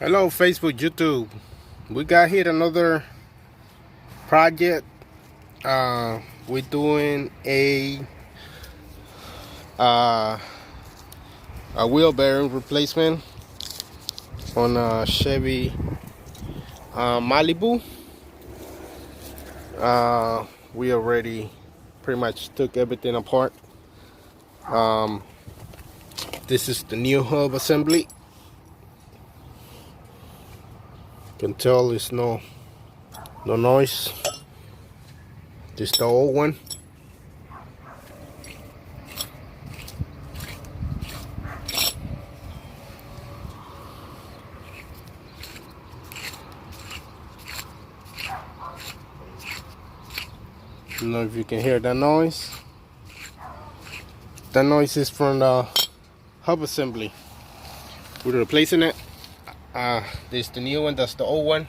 Hello Facebook, YouTube. We got here another project. We're doing a wheel bearing replacement on a Chevy Malibu. We already pretty much took everything apart. This is the new hub assembly. You can tell it's no noise. This is the old one. I don't know if you can hear that noise. That noise is from the hub assembly. We're replacing it. This is the new one. That's the old one.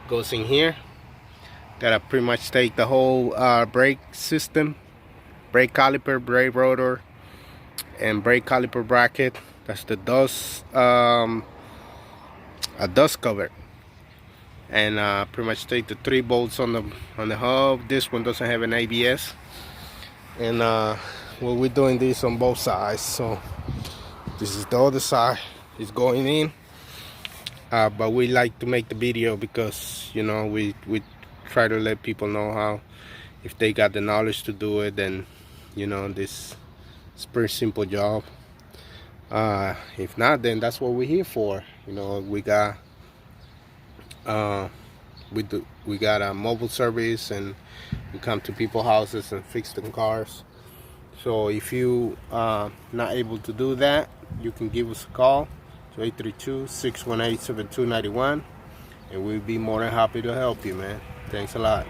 Goes in here. Gotta pretty much take the whole brake system, brake caliper, brake rotor, and brake caliper bracket. That's the dust, a dust cover. And pretty much take the 3 bolts on the hub. This one doesn't have an ABS. And well, we're doing this on both sides. So this is the other side. It's going in. But we like to make the video because, you know, we try to let people know how, if they got the knowledge to do it, then, you know, this is a pretty simple job. If not, then that's what we're here for. You know, we got we got a mobile service, and we come to people's houses and fix them cars. So if you not able to do that, you can give us a call to 832-618-7291, and we'll be more than happy to help you, man. Thanks a lot.